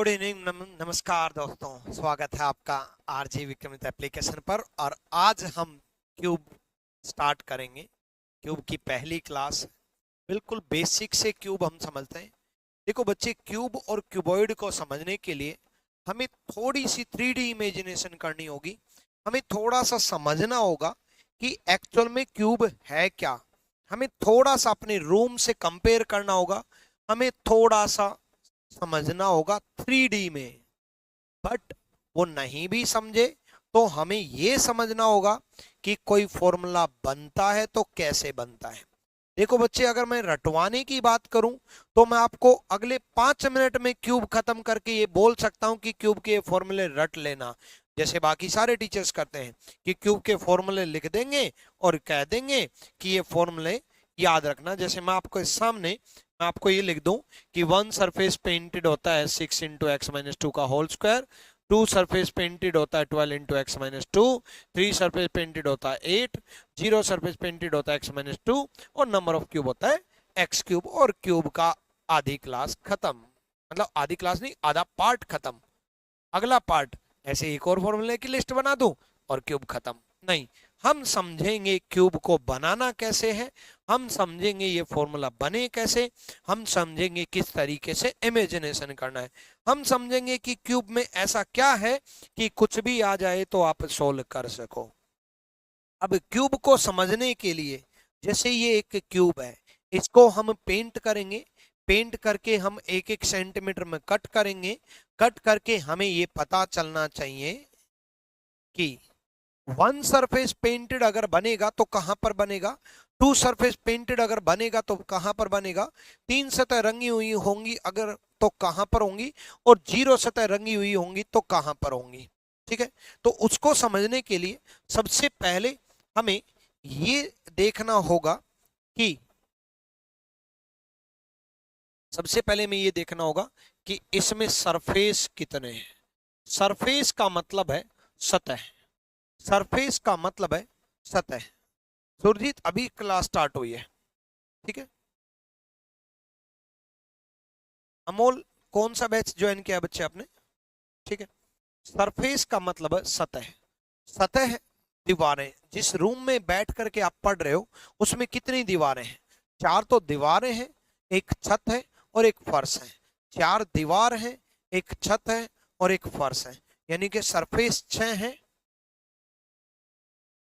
Good evening, नमस्कार दोस्तों। स्वागत है आपका आरजी विक्रमित एप्लीकेशन पर। और आज हम क्यूब स्टार्ट करेंगे। क्यूब की पहली क्लास, बिल्कुल बेसिक से क्यूब हम समझते हैं। देखो बच्चे, क्यूब और क्यूबॉइड को समझने के लिए हमें थोड़ी सी 3D इमेजिनेशन करनी होगी। हमें थोड़ा सा समझना होगा कि एक्चुअल में क्यूब है क्या। हमें थोड़ा सा अपने रूम से कंपेयर करना होगा। हमें थोड़ा सा समझना होगा 3D में। बट वो नहीं भी समझे तो हमें ये समझना होगा कि कोई फॉर्मूला बनता है तो कैसे बनता है। देखो बच्चे, अगर मैं रटवाने की बात करूं तो मैं आपको अगले 5 मिनट में क्यूब खत्म करके ये बोल सकता हूं कि क्यूब के फॉर्मूले रट लेना, जैसे बाकी सारे टीचर्स करते हैं कि क्यूब के फॉर्मूले लिख देंगे और कह देंगे कि ये फॉर्मूले याद रखना। जैसे मैं आपको इस सामने मैं आपको ये लिख दूं कि 1 सरफेस पेंटेड होता है 6 इंटू एक्स माइनस 2 का होल स्क्वायर, 2 सरफेस पेंटेड होता है 12 into x minus 2, 3 surface painted होता है 8, 0 सरफेस पेंटेड होता है एक्स माइनस 2 और नंबर ऑफ क्यूब होता है एक्स क्यूब। और क्यूब का आधी क्लास खत्म, मतलब आधी क्लास नहीं, आधा पार्ट खत्म। अगला पार्ट ऐसे एक और फॉर्मूले की लिस्ट बना दूं और क्यूब खत्म। नहीं, हम समझेंगे क्यूब को बनाना कैसे है, हम समझेंगे ये फॉर्मूला बने कैसे, हम समझेंगे किस तरीके से इमेजिनेशन करना है, हम समझेंगे कि क्यूब में ऐसा क्या है कि कुछ भी आ जाए तो आप सोल्व कर सको। अब क्यूब को समझने के लिए, जैसे ये एक क्यूब है, इसको हम पेंट करेंगे। पेंट करके हम 1-1 सेंटीमीटर में कट करेंगे। कट करके हमें ये पता चलना चाहिए कि 1 सरफेस पेंटेड अगर बनेगा तो कहां पर बनेगा, 2 सरफेस पेंटेड अगर बनेगा तो कहां पर बनेगा, 3 सतह रंगी हुई होंगी अगर तो कहां पर होंगी, और 0 सतह रंगी हुई होंगी तो कहां पर होंगी। ठीक है, तो उसको समझने के लिए सबसे पहले हमें ये देखना होगा कि सबसे पहले में ये देखना होगा कि इसमें सरफेस कितने हैं। सरफेस का मतलब है सतह, सरफेस का मतलब है सतह। सुरजीत, अभी क्लास स्टार्ट हुई है, ठीक है। अमोल, कौन सा बैच ज्वाइन किया बच्चे आपने? ठीक है। सरफेस का मतलब है सतह। सतह दीवारें, जिस रूम में बैठ करके आप पढ़ रहे हो उसमें कितनी दीवारें हैं? 4 तो दीवारें हैं, एक छत है और एक फर्श है। 4 दीवार है, एक छत है और एक फर्श है, यानी कि सरफेस 6 है।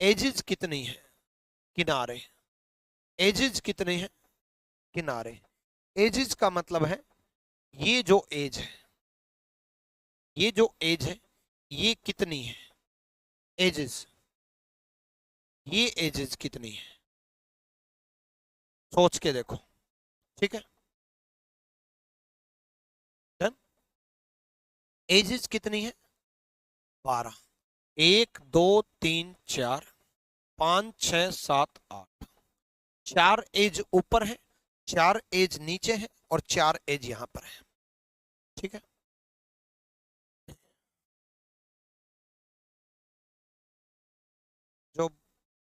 एजेस कितनी है? किनारे। एजेस कितने हैं? किनारे। एजेस का मतलब है ये जो एज है, ये जो एज है ये कितनी है? एजेस, ये एजेस कितनी है? सोच के देखो, ठीक है। डन। एजेस कितनी है? 12। 1 2 3 4 5 6 7 8। 4 एज ऊपर है, 4 एज नीचे है और 4 एज यहां पर है, ठीक है। जो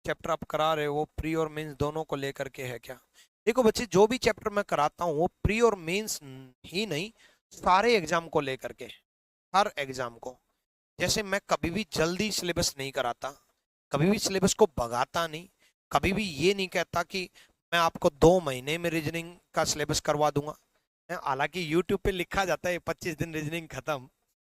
चैप्टर आप करा रहे हो वो प्री और मेंस दोनों को लेकर के है क्या? देखो बच्चे, जो भी चैप्टर मैं कराता हूँ वो प्री और मेंस ही नहीं, सारे एग्जाम को लेकर के, हर एग्जाम को। जैसे मैं कभी भी जल्दी सिलेबस नहीं कराता, कभी भी सिलेबस को भगाता नहीं, कभी भी ये नहीं कहता कि मैं आपको 2 महीने में रीजनिंग का सिलेबस करवा दूंगा। हालांकि यूट्यूब पे लिखा जाता है 25 दिन रीजनिंग खत्म,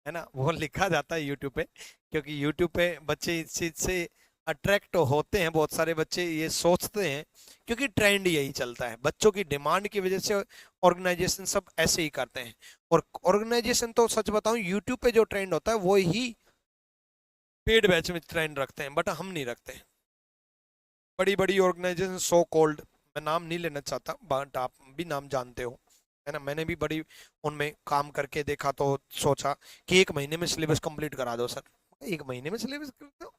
है ना, वो लिखा जाता है यूट्यूब पे, क्योंकि यूट्यूब पे बच्चे इस चीज से अट्रैक्ट होते हैं। बहुत सारे बच्चे ये सोचते हैं, क्योंकि ट्रेंड यही चलता है, बच्चों की डिमांड की वजह से ऑर्गेनाइजेशन सब ऐसे ही करते हैं। और ऑर्गेनाइजेशन तो सच बताऊं, यूट्यूब पे जो ट्रेंड होता है वो ही पेड बैच में ट्रेंड रखते हैं, बट हम नहीं रखते। बड़ी बड़ी ऑर्गेनाइजेशन, सो कॉल्ड, मैं नाम नहीं लेना चाहता बट आप भी नाम जानते हो, है ना। मैंने भी बड़ी उनमें काम करके देखा तो सोचा कि 1 महीने में सिलेबस कंप्लीट करा दो सर। 1 महीने में सिलेबस कर दो?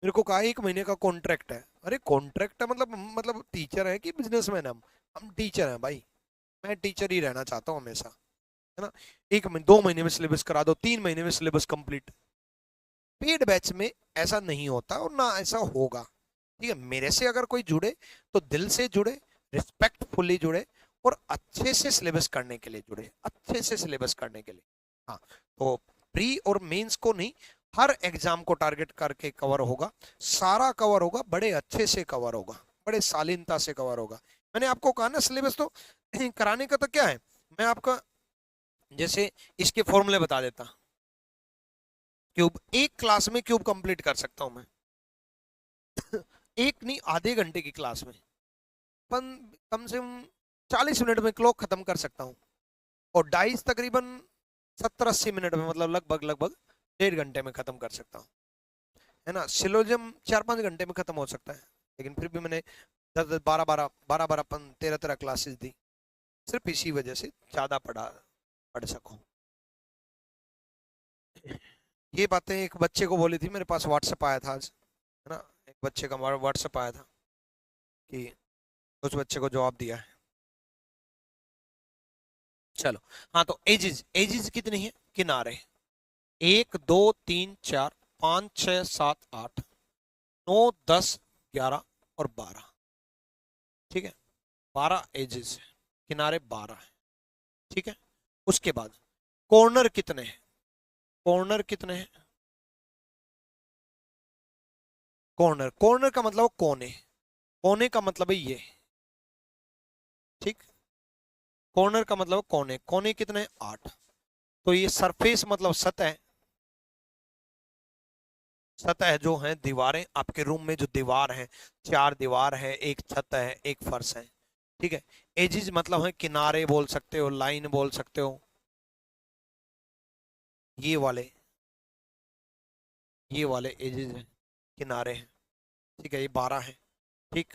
मेरे को कहा 1 महीने का कॉन्ट्रैक्ट है। अरे कॉन्ट्रैक्ट है मतलब टीचर है कि बिजनेसमैन? हम टीचर हैं भाई, मैं टीचर ही रहना चाहता हूँ हमेशा, है ना। 1 महीने 2 महीने में सिलेबस करा दो, 3 महीने में सिलेबस कंप्लीट। पेड बैच में ऐसा नहीं होता और ना ऐसा होगा, ठीक है। मेरे से अगर कोई जुड़े तो दिल से जुड़े, रिस्पेक्टफुली जुड़े, और अच्छे से सिलेबस करने के लिए जुड़े, अच्छे से सिलेबस करने के लिए। हाँ, तो प्री और मेंस को नहीं, हर एग्जाम को टारगेट करके कवर होगा, सारा कवर होगा, बड़े अच्छे से कवर होगा, बड़े शालीनता से कवर होगा। मैंने आपको कहा ना सिलेबस तो कराने का तो क्या है, मैं आपका जैसे इसके फॉर्मूले बता देता। क्यूब, एक क्लास में क्यूब कंप्लीट कर सकता हूं मैं एक नहीं, आधे घंटे की क्लास में कम से कम 40 मिनट में क्लॉक खत्म कर सकता हूँ, और डाइस तकरीबन 70-80 मिनट में, मतलब लगभग लगभग 1.5 घंटे में खत्म कर सकता हूँ, है ना। सिलोजियम 4-5 घंटे में खत्म हो सकता है, लेकिन फिर भी मैंने 10-10, 12-12, 12-12, 13-13 क्लासेस दी, सिर्फ इसी वजह से ज्यादा पढ़ सकूं। ये बातें एक बच्चे को बोली थी, मेरे पास व्हाट्सएप आया था आज, है ना, एक बच्चे का व्हाट्सएप आया था कि उस बच्चे को जवाब दिया है। चलो, हाँ, तो एजिज, एजिज कितनी है किनारे, 1 2 3 4 5 6 7 8 9 10 11 और 12, ठीक है, 12 एजिज है, किनारे 12 है, ठीक है। उसके बाद कॉर्नर कितने हैं, कॉर्नर कितने हैं, कॉर्नर, कॉर्नर का मतलब कोने, कोने का मतलब है ये, ठीक, कॉर्नर का मतलब कोने, कोने कितने हैं, 8। तो ये सरफेस मतलब सतह, सतह जो है, दीवारें, आपके रूम में जो दीवार है, 4 दीवार है, एक छत है, एक फर्श है, ठीक है। एजिज मतलब है किनारे बोल सकते हो, लाइन बोल सकते हो, ये वाले, ये वाले एजिज है, किनारे हैं, ठीक है, ये 12 है, ठीक।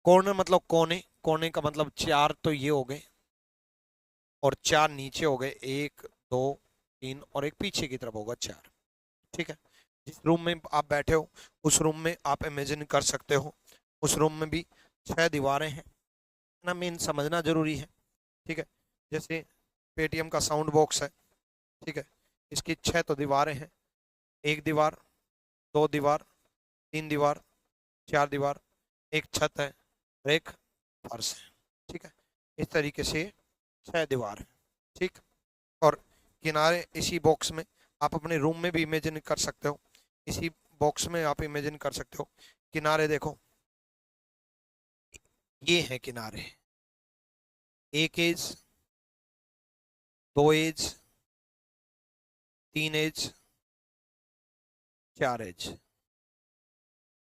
कॉर्नर मतलब कोने, कोने का मतलब 4 तो ये हो गए, और 4 नीचे हो गए, 1 2 3, और एक पीछे की तरफ होगा 4, ठीक है। जिस रूम में आप बैठे हो उस रूम में आप इमेजिन कर सकते हो, उस रूम में भी 6 दीवारें हैं ना, मेन समझना जरूरी है, ठीक है। जैसे पेटीएम का साउंड बॉक्स है, ठीक है, इसकी 6 तो दीवारें हैं, एक दीवार, 2 दीवार, 3 दीवार, 4 दीवार, एक छत है, और एक फर्श है, ठीक है। इस तरीके से 6 दीवार है, ठीक। और किनारे इसी बॉक्स में आप अपने रूम में भी इमेजिन कर सकते हो, इसी बॉक्स में आप इमेजिन कर सकते हो, किनारे देखो, ये है किनारे, एक एज, 2 एज, 3 एज, 4 एज,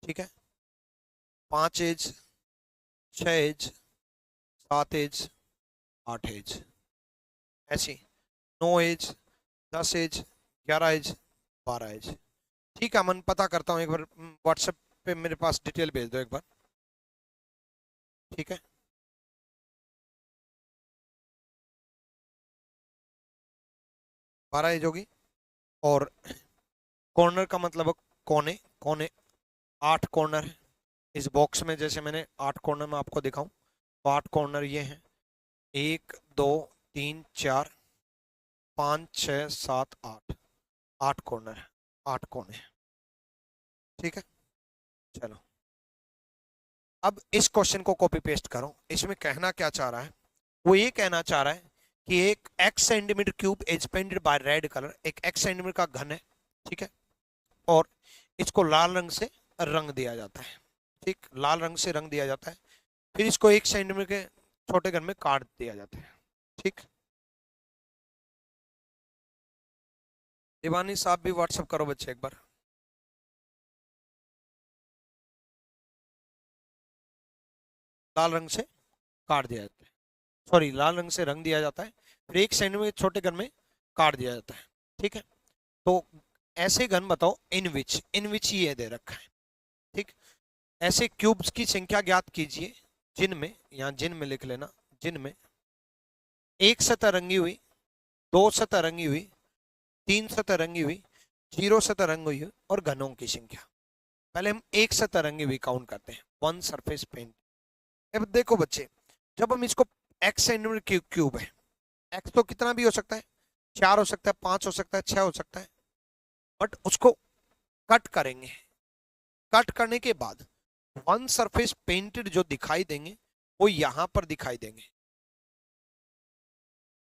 ठीक है, 5 एज, 6 एज, 7 एज, 8 एज, ऐसी 9 एज, 10 एज, 11 एज, 12 एज, ठीक है। मन पता करता हूँ एक बार, व्हाट्सएप पे मेरे पास डिटेल भेज दो एक बार, ठीक है। 12 एज होगी, और कॉर्नर का मतलब कोने, कोने 8 कॉर्नर है इस बॉक्स में, जैसे मैंने 8 कॉर्नर में आपको दिखाऊं, तो 8 कॉर्नर ये हैं, 1 2 3 4 5 6 7 8, 8 कॉर्नर है, 8 कोने हैं, ठीक है। चलो, अब इस क्वेश्चन को कॉपी पेस्ट करो, इसमें कहना क्या चाह रहा है, वो ये कहना चाह रहा है कि एक x centimetre cube is painted bye red colour, एक x सेंटीमीटर का घन है, ठीक है, और इसको लाल रंग से रंग दिया जाता है, ठीक, लाल रंग से रंग दिया जाता है, फिर इसको 1 सेंटीमीटर के छोटे घन में काट दिया जाता है, ठीक। दीवानी साहब भी व्हाट्सएप करो बच्चे एक बार, लाल रंग से काट दिया जाता है, सॉरी, लाल रंग से रंग दिया जाता है, फिर 1 सेंटीमीटर छोटे घन में काट दिया जाता है, ठीक है। तो ऐसे घन बताओ इन विच ये दे रखा है, ठीक। ऐसे क्यूब्स की संख्या ज्ञात कीजिए जिनमें, यहाँ जिनमें लिख लेना, जिनमें एक सतह रंगी हुई, 2 सतह रंगी हुई, 3 सतह रंगी हुई, 0 सतह रंगी हुई, और घनों की संख्या। पहले हम एक सतह रंगी हुई काउंट करते हैं, 1 सरफेस पेंट। अब देखो बच्चे, जब हम इसको x सेंटीमीटर क्यूब है, x तो कितना भी हो सकता है, 4 हो सकता है, 5 हो सकता है, 6 हो सकता है, बट उसको कट करेंगे, कट करने के बाद 1 सरफेस पेंटेड जो दिखाई देंगे वो यहां पर दिखाई देंगे,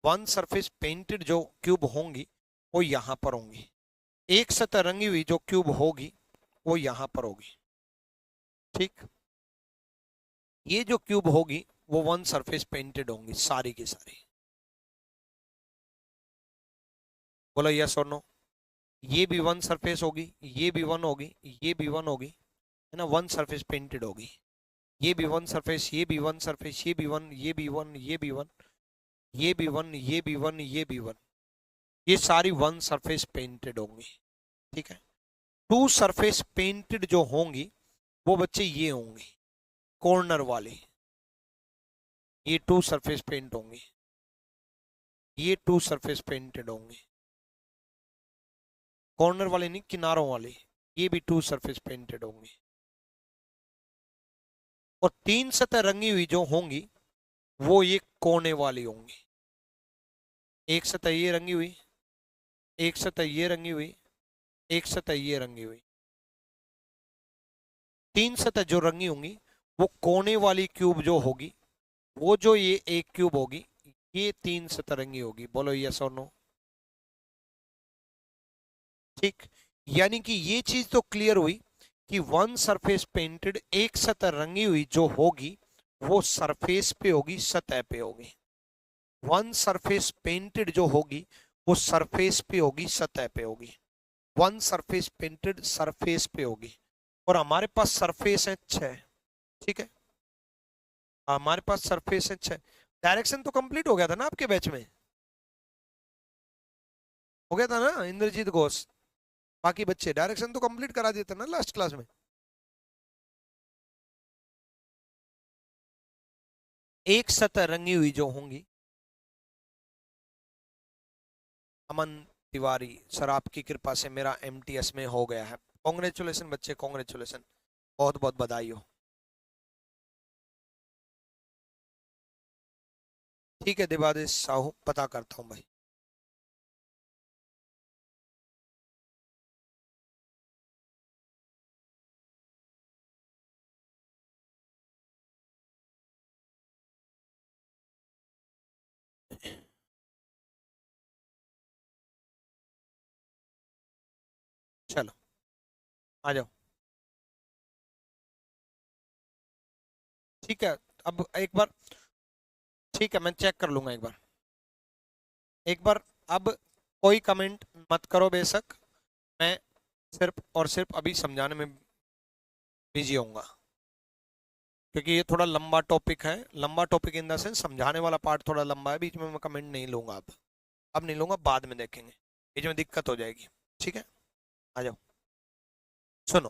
वन सरफेस पेंटेड जो क्यूब होंगी वो यहां पर होंगी, एक सतह रंगी हुई जो क्यूब होगी वो यहां पर होगी। ठीक, ये जो क्यूब होगी वो वन सरफेस पेंटेड होंगी सारी की सारी। बोलो यस और नो। ये भी वन सरफेस होगी, ये भी वन होगी, ये भी वन होगी, है ना, वन सरफेस पेंटेड होगी। ये भी वन सरफेस, ये भी वन सरफेस, ये भी वन, ये भी वन, ये भी वन, ये भी वन, ये भी वन, ये भी वन, ये सारी वन सरफेस पेंटेड होंगी। ठीक है, टू सरफेस पेंटेड जो होंगी वो बच्चे ये होंगी कॉर्नर वाली, ये टू सरफेस पेंट होंगी, ये टू सरफेस पेंटेड होंगी, कॉर्नर वाले नहीं, किनारों वाले, ये भी टू सरफेस पेंटेड होंगी। और तीन सतह रंगी हुई जो होंगी वो ये कोने वाली होंगी, एक सतह ये रंगी हुई, एक सतह ये रंगी हुई, एक सतह ये रंगी हुई, तीन सतह जो रंगी होंगी वो कोने वाली क्यूब जो होगी, वो जो ये एक क्यूब होगी ये तीन सतह रंगी होगी। बोलो यस और नो। ठीक, यानी कि ये चीज तो क्लियर हुई कि वन सरफेस पेंटेड एक सतह रंगी हुई जो होगी वो सरफेस पे होगी, सतह पे होगी। वन सरफेस पेंटेड जो होगी वो सरफेस पे होगी, सतह पे होगी। वन सरफेस पेंटेड सरफेस पे होगी। और हमारे पास सरफेस है 6। ठीक है, हमारे पास सरफेस है 6। डायरेक्शन तो कंप्लीट हो गया था ना आपके बैच में, हो गया था ना इंद्रजीत घोष, बाकी बच्चे डायरेक्शन तो कंप्लीट करा दिए थे ना लास्ट क्लास में। एक सतह रंगी हुई जो होंगी, अमन तिवारी सर आपकी कृपा से मेरा एमटीएस में हो गया है। कांग्रेचुलेशन बच्चे, कांग्रेचुलेशन, बहुत बहुत बधाई हो। ठीक है देवादेश साहू, पता करता हूँ भाई। चलो आ जाओ। ठीक है, अब एक बार, ठीक है मैं चेक कर लूंगा एक बार, एक बार। अब कोई कमेंट मत करो बेशक, मैं सिर्फ और सिर्फ अभी समझाने में बिजी होऊंगा, क्योंकि ये थोड़ा लंबा टॉपिक है। लंबा टॉपिक इन द सेंस समझाने वाला पार्ट थोड़ा लंबा है, बीच में मैं कमेंट नहीं लूंगा। अब नहीं लूंगा, बाद में देखेंगे, बीच में दिक्कत हो जाएगी। ठीक है, आ जाओ। सुनो,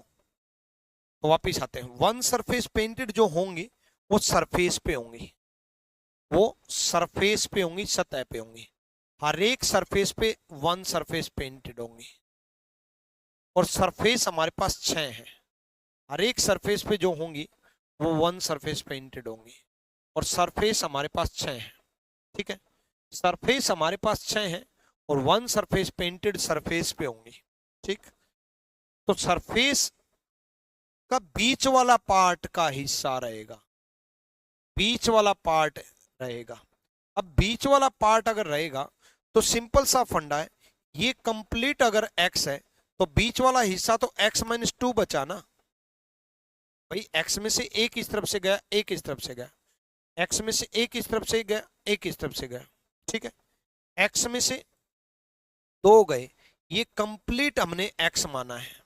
तो वापिस आते हैं। वन सरफेस पेंटेड जो होंगी वो सरफेस पे होंगी, वो सरफेस पे होंगी, सतह पे होंगी। हर एक सरफेस पे वन सरफेस पेंटेड होंगी। और सरफेस हमारे पास 6 है, हर एक सरफेस पे जो होंगी वो वन सरफेस पेंटेड होंगी। और सरफेस हमारे पास 6 है। ठीक है, सरफेस हमारे पास 6 है और वन सरफेस पेंटेड सरफेस पे होंगी। ठीक, तो सरफेस का बीच वाला पार्ट का हिस्सा रहेगा, बीच वाला पार्ट रहेगा। अब बीच वाला पार्ट अगर रहेगा तो सिंपल सा फंडा है, ये कंप्लीट अगर x है तो बीच वाला हिस्सा तो x माइनस 2 बचा ना भाई। x में से एक इस तरफ से गया, एक इस तरफ से गया, x में से एक इस तरफ से गया, एक इस तरफ से गया। ठीक है, x में से 2 गए, ये कंप्लीट हमने x माना है।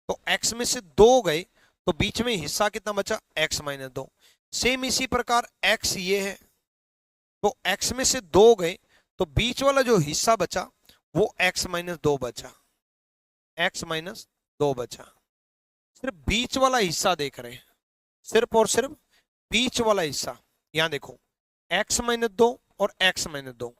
तो x में से 2 गए तो बीच में हिस्सा कितना बचा, x माइनस 2। सेम इसी प्रकार x ये है, तो x में से 2 गए तो बीच वाला जो हिस्सा बचा वो x माइनस 2 बचा, x माइनस 2 बचा। सिर्फ बीच वाला हिस्सा देख रहे हैं, सिर्फ और सिर्फ बीच वाला हिस्सा। यहां देखो x माइनस 2 और x माइनस 2,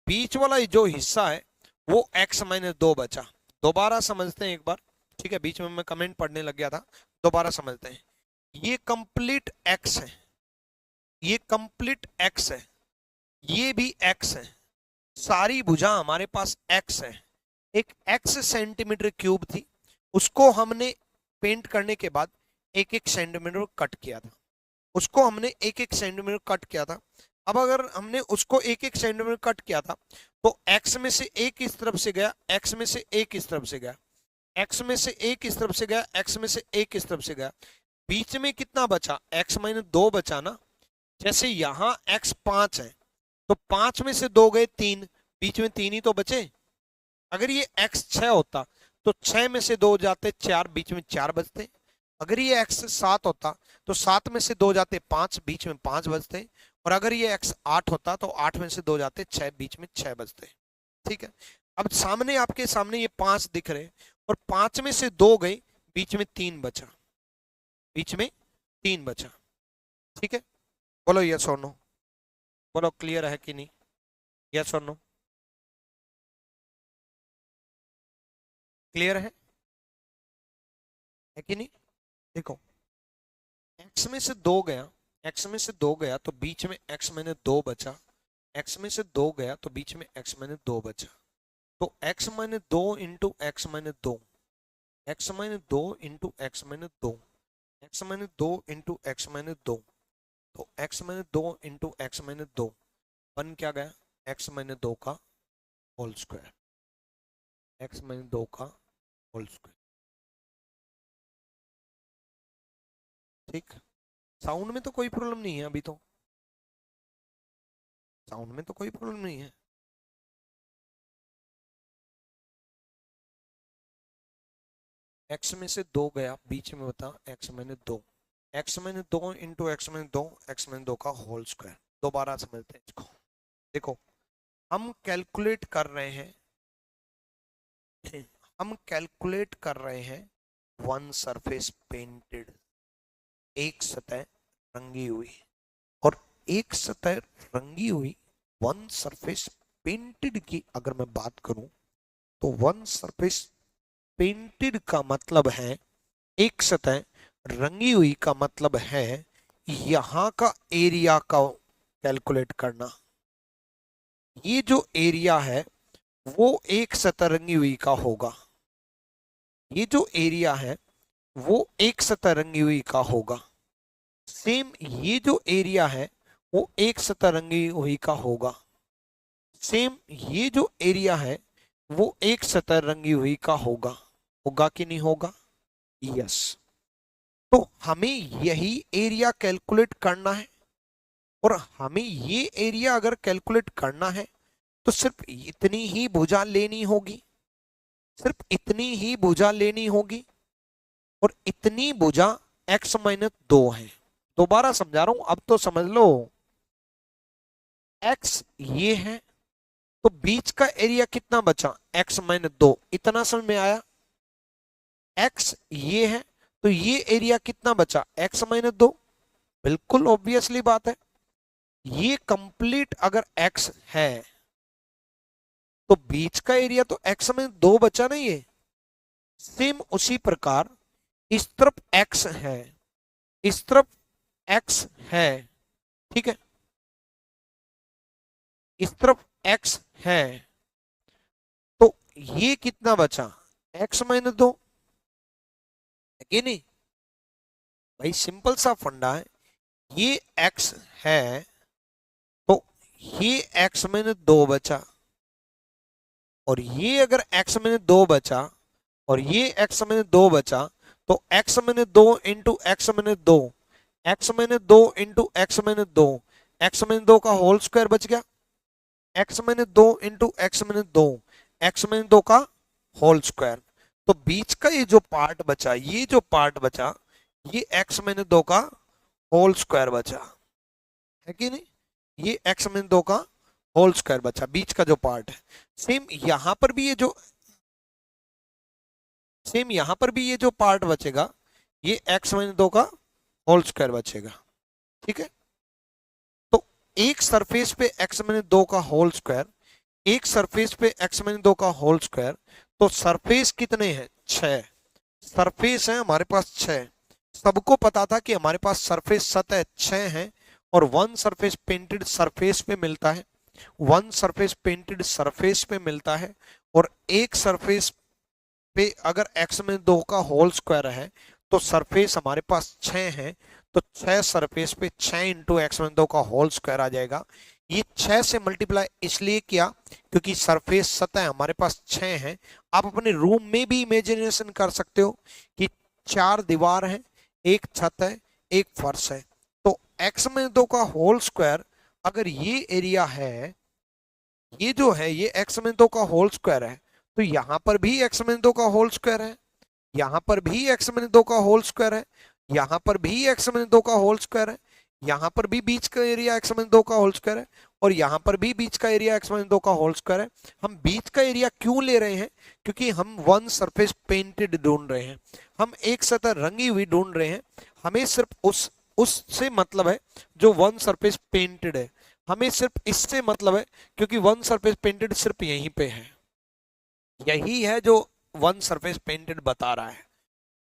बीच वाला जो हिस्सा है वो x माइनस 2 बचा। दोबारा समझते हैं एक बार। ठीक है, बीच में मैं कमेंट पढ़ने लग गया था, दोबारा समझते हैं। ये कंप्लीट x है, ये कंप्लीट x है, ये भी x है, सारी भुजा हमारे पास x है। एक x सेंटीमीटर क्यूब थी, उसको हमने पेंट करने के बाद एक एक सेंटीमीटर कट किया था, उसको हमने एक एक सेंटीमीटर कट किया था। अब अगर हमने उसको एक एक सेंटीमीटर कट किया था तो x में से एक इस तरफ से गया, x में से एक इस तरफ से गया, x में से एक इस तरफ से गया, x में से एक इस तरफ से गया, बीच में कितना बचा, x माइनस 2 बचा ना। जैसे यहाँ x 5 है तो 5 में से 2 गए 3, बीच में 3 ही तो बचे। अगर ये x 6 होता तो 6 में से 2 जाते 4, बीच में 4 बचते। अगर ये x 7 होता तो 7 में से 2 जाते 5, बीच में 5 बचते। और अगर ये x 8 होता तो 8 में से 2 जाते 6, बीच में 6 बचते। ठीक है, अब सामने आपके सामने ये 5 दिख रहे और 5 में से 2 गए, बीच में 3 बचा, बीच में 3 बचा। ठीक है, बोलो यस और नो, बोलो क्लियर है कि नहीं, यस और नो, क्लियर है कि नहीं। देखो x में से 2 गया, x में से 2 गया तो बीच में x माइनस 2 बचा, x में से 2 गया तो बीच में x माइनस 2 बचा। तो x minus 2 into x minus 2, x minus 2 into x minus 2, x minus 2 into x minus 2, तो x minus 2 into x minus 2 बन क्या गया, x माइनस 2 का होल स्क्वायर, x माइनस 2 का होल स्क्वायर। ठीक, साउंड में तो कोई प्रॉब्लम नहीं है, अभी तो साउंड में तो कोई प्रॉब्लम नहीं है। x में से 2 गया, बीच में बता x minus 2, x minus 2 into x minus 2, x minus 2 का होल स्क्वायर। दोबारा समझते हैं इसको। देखो हम कैलकुलेट कर रहे हैं, हम कैलकुलेट कर रहे हैं वन सरफेस पेंटेड, एक सतह रंगी हुई, और एक सतह रंगी हुई वन सरफेस पेंटेड की अगर मैं बात करूं तो वन सरफेस पेंटेड का मतलब है, एक सतह रंगी हुई का मतलब है यहां का एरिया का कैलकुलेट करना। ये जो एरिया है वो एक सतह रंगी हुई का होगा, ये जो एरिया है वो एक सतह रंगी हुई का होगा। सेम ये जो एरिया है वो एक सतह रंगी हुई का होगा, सेम ये जो एरिया है वो एक सतह रंगी हुई का होगा। होगा कि नहीं होगा, यस। तो हमें यही एरिया कैलकुलेट करना है, और हमें ये एरिया अगर कैलकुलेट करना है तो सिर्फ इतनी ही भुजा लेनी होगी, सिर्फ इतनी ही भुजा लेनी होगी, और इतनी भुजा x माइनस 2 है। दोबारा समझा रहा हूं, अब तो समझ लो। x ये है तो बीच का एरिया कितना बचा, x माइनस 2, इतना समझ में आया। x ये है तो ये एरिया कितना बचा, x माइनस 2, बिल्कुल ऑब्वियसली बात है। ये कंप्लीट अगर x है तो बीच का एरिया तो x में 2 बचा नहीं है। सेम उसी प्रकार इस तरफ x है, इस तरफ x है, ठीक है, इस तरफ x है तो ये कितना बचा, x माइनस 2 है कि नहीं भाई। सिंपल सा फंडा है, ये x है तो ये x माइनस 2 बचा, और ये अगर x माइनस 2 बचा और ये x माइनस 2 बचा तो x minus 2 into x minus 2, x minus 2 into x minus 2, x minus 2 का होल स्क्वायर बच गया, x minus 2 into x minus 2, x minus 2 का होल स्क्वायर। तो बीच का ये जो पार्ट बचा, ये जो पार्ट बचा ये x माइनस 2 का होल स्क्वायर बचा, है कि नहीं। ये x माइनस 2 का होल स्क्वायर बचा, बीच का जो पार्ट है। सेम यहां पर भी ये जो, सेम यहां पर भी ये जो पार्ट बचेगा ये x माइनस 2 का होल स्क्वायर बचेगा, ठीक है। तो एक सरफेस पे x माइनस 2 का होल स्क्वायर, एक सरफेस पे x माइनस 2 का होल स्क्वायर, तो सरफेस कितने हैं, 6 सरफेस है हमारे पास 6। सबको पता था कि हमारे पास सरफेस सतह 6 है, और वन सरफेस पेंटेड सरफेस पे मिलता है, वन सरफेस पेंटेड सरफेस पे मिलता है। और एक सरफेस पे अगर x में 2 का होल स्क्वायर है तो सरफेस हमारे पास 6 है, तो 6 सरफेस पे 6 इंटू एक्स माइनस 2 का होल स्क्वायर आ जाएगा। ये 6 से मल्टीप्लाई इसलिए किया क्योंकि सरफेस सतह हमारे पास 6 है। आप अपने रूम में भी इमेजिनेशन कर सकते हो कि 4 दीवार है, एक छत है, एक फर्श है। तो एक्स माइनस 2 का होल स्क्वायर अगर ये एरिया है, ये जो है ये एक्स माइनस 2 का होल स्क्वायर है, तो यहां पर भी एक्स माइनस 2 का होल स्क्वायर है, यहां पर भी एक्स माइनस 2 का होल स्क्वायर है, यहां पर भी एक्स माइनस 2 का होल स्क्वायर है, यहां पर भी बीच का एरिया एक्स माइनस 2 का होल स्क्वायर है, और यहां पर भी बीच का एरिया एक्स माइनस 2 का होल स्क्वायर है। हम बीच का एरिया क्यों ले रहे हैं? क्योंकि हम वन सरफेस पेंटेड ढूंढ रहे हैं, हम एक सतह रंगी हुई ढूंढ रहे हैं। हमें सिर्फ उससे मतलब है जो वन सरफेस पेंटेड है, हमें सिर्फ इससे मतलब है क्योंकि वन सरफेस पेंटेड सिर्फ यहीं पे है। यही है जो वन सरफेस पेंटेड बता रहा है,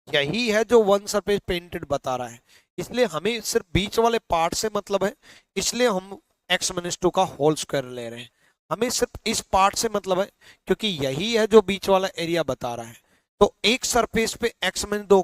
यही है जो वन सरफेस पेंटेड बता रहा है। इसलिए हमें सिर्फ बीच वाले पार्ट से मतलब है, इसलिए हम एक्स माइनस 2 का होल स्क्वायर ले रहे हैं। हमें सिर्फ इस पार्ट से मतलब है क्योंकि यही है जो बीच वाला एरिया बता रहा है। तो एक सरफेस पे एक्स माइनस 2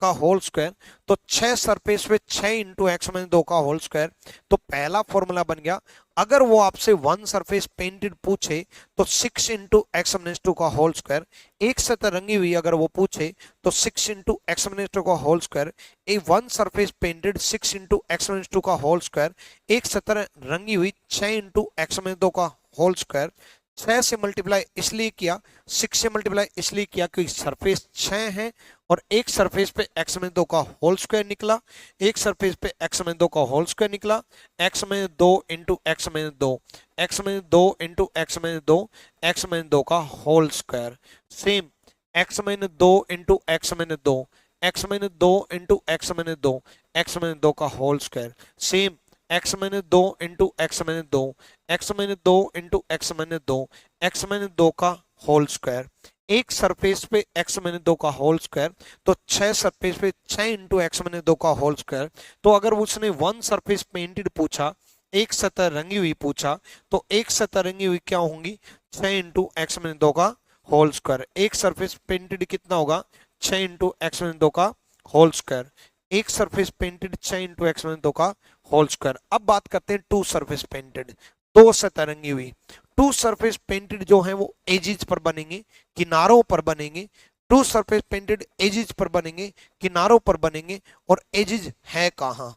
का होल स्क्वायर, तो 6 सरफेस पे 6 इंटू एक्स माइनस 2 का होल स्क्वायर। तो पहला फॉर्मूला बन गया। अगर वो आपसे वन सरफेस पेंटेड पूछे तो 6 इंटू एक्स माइनस 2 का होल स्क्वायर, एक सतह रंगी हुई अगर वो पूछे तो 6 इंटू एक्स माइनस 2 का whole square, A one surface painted 6 into x minus 2 का होल स्क्वायर, एक सतह रंगी हुई 6 इंटू एक्स माइनस 2 का होल स्क्वायर। 6 से मल्टीप्लाई इसलिए किया, 6 से मल्टीप्लाई इसलिए किया क्योंकि सरफेस 6 है और एक सरफेस पे एक्स माइनस 2 का होल स्क्वायर निकला, एक सरफेस पे एक्स माइनस 2 का होल स्क्वायर निकला। X minus 2 into x minus 2, x minus 2 into x minus 2, x minus 2 का whole square. Same x minus 2 into x minus 2, x minus 2 into x minus 2, x minus 2 का whole square. Same x minus 2 into x minus 2, x minus 2 into x minus 2, x minus 2 का whole square. एक surface पे x minus 2 का whole square, तो 6 surface पे 6 into x minus 2 का whole square. तो अगर उसने वन सरफेस पेंटेड पूछा, एक सतह रंगी हुई पूछा, तो एक सतह रंगी हुई क्या होंगी? 6 इंटू एक्स माइनस 2 का होल स्क्वायर। एक सरफेस पेंटेड कितना होगा? 6 इंटू एक्स माइनस 2 का होल स्क्वायर। एक surface painted 6 into x minus 2 का होल स्क्वायर। अब बात करते हैं टू सरफेस पेंटेड, दो सतह रंगी हुई। टू सरफेस पेंटेड जो है वो एजिज पर बनेंगे, किनारों पर बनेंगे। टू सरफेस पेंटेड एजिज पर बनेंगे, किनारों पर बनेंगे। और एजिज है कहाँ?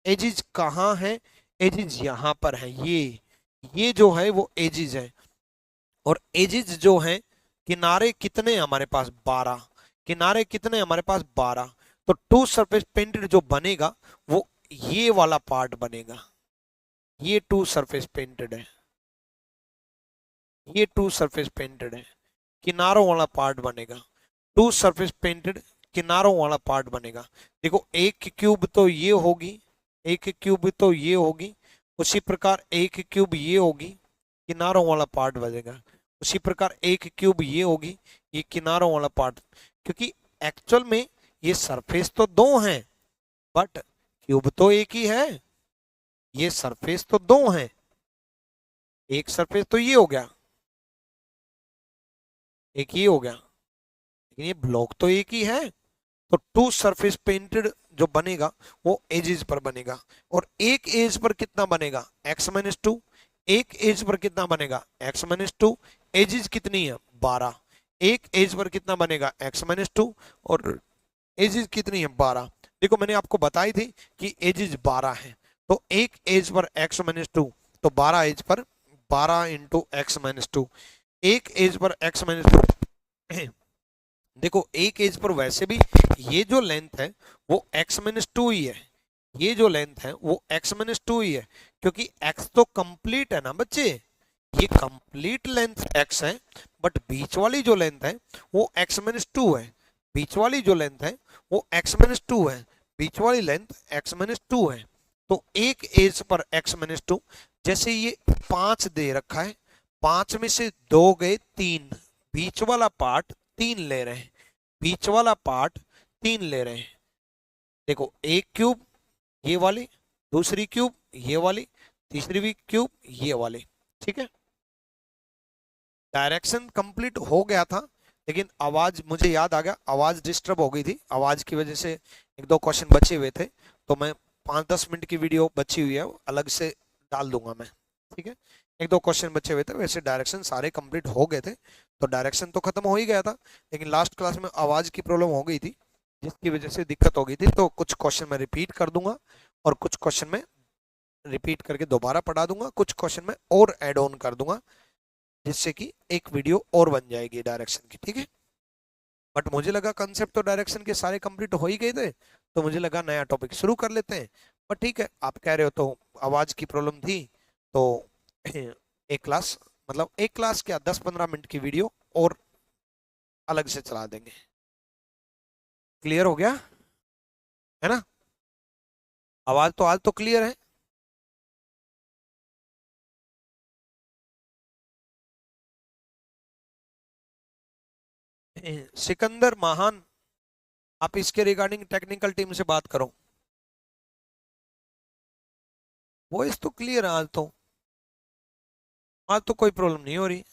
एजिज कहाँ है? एजिज यहाँ पर है। ये जो है वो एजिज है। और एजिज जो है, किनारे कितने हमारे पास? 12। किनारे कितने हमारे पास? 12। तो टू सरफेस पेंटेड जो बनेगा वो ये वाला पार्ट बनेगा। ये टू सरफेस पेंटेड है, ये टू सरफेस पेंटेड है, किनारों वाला पार्ट बनेगा। टू सरफेस पेंटेड किनारों वाला पार्ट बनेगा। देखो एक क्यूब तो ये होगी, एक क्यूब तो ये होगी, उसी प्रकार एक क्यूब ये होगी, किनारों वाला पार्ट बनेगा। उसी प्रकार एक क्यूब ये होगी, ये किनारों वाला पार्ट। क्योंकि एक्चुअल में ये सरफेस तो दो हैं बट क्यूब तो एक ही है। ये सरफेस तो दो हैं, एक सरफेस तो ये हो गया, एक ये हो गया, लेकिन ये ब्लॉक तो एक ही है। तो टू सरफेस पेंटेड जो बनेगा वो एजेस पर बनेगा। और एक एज पर कितना बनेगा? X minus 2। एक एज पर कितना बनेगा? X minus 2। एजेस कितनी है? 12। एक एज पर कितना बनेगा? X minus 2। और एजेस कितनी है? 12। देखो मैंने आपको बताई थी कि एजेस 12 है। तो एक एज पर एक्स माइनस 2, तो 12 as per 12 into x minus 2। एक एज पर एक्स माइनस 2। देखो एक एज पर वैसे भी ये जो लेंथ है वो x माइनस 2 ही है, ये जो लेंथ है वो x माइनस 2 ही है। क्योंकि x तो कंप्लीट है ना बच्चे, ये कंप्लीट लेंथ x है। बट बीच वाली जो लेंथ है वो x माइनस 2 है। बीच वाली जो लेंथ है वो x माइनस 2 है। बीच वाली लेंथ x माइनस 2 है। तो एक एज पर x माइनस 2। जैसे ये 5 दे रखा है, 5 में से 2 गए 3, बीच वाला पार्ट 3 ले रहे हैं, बीच वाला पार्ट 3 ले रहे हैं। देखो एक क्यूब ये वाली, दूसरी क्यूब ये वाली, तीसरी भी क्यूब ये वाली। ठीक है, डायरेक्शन कंप्लीट हो गया था, लेकिन आवाज मुझे याद आ गया, आवाज डिस्टर्ब हो गई थी, आवाज की वजह से एक दो क्वेश्चन बचे हुए थे। तो मैं 5-10 मिनट की वीडियो बची हुई है वो अलग से डाल दूंगा मैं, ठीक है। 1-2 क्वेश्चन बचे हुए थे, वैसे डायरेक्शन सारे कंप्लीट हो गए थे, तो डायरेक्शन तो खत्म हो ही गया था, लेकिन लास्ट क्लास में आवाज की प्रॉब्लम हो गई थी जिसकी वजह से दिक्कत हो गई थी, तो कुछ क्वेश्चन मैं रिपीट कर दूंगा और कुछ क्वेश्चन में रिपीट करके दोबारा पढ़ा दूंगा, कुछ क्वेश्चन में और ऐड ऑन कर दूंगा, जिससे कि एक वीडियो और बन जाएगी डायरेक्शन की, ठीक है। बट मुझे लगा कंसेप्ट तो डायरेक्शन के सारे कंप्लीट हो ही गए थे, तो मुझे लगा नया टॉपिक शुरू कर लेते हैं। बट ठीक है, आप कह रहे हो तो आवाज की प्रॉब्लम थी, तो एक क्लास, मतलब एक क्लास क्या 10-15 मिनट की वीडियो और अलग से चला देंगे। क्लियर हो गया है ना? आवाज तो आज तो क्लियर है। सिकंदर महान, आप इसके रिगार्डिंग टेक्निकल टीम से बात करो। वॉइस तो क्लियर है आज तो कोई प्रॉब्लम नहीं हो रही।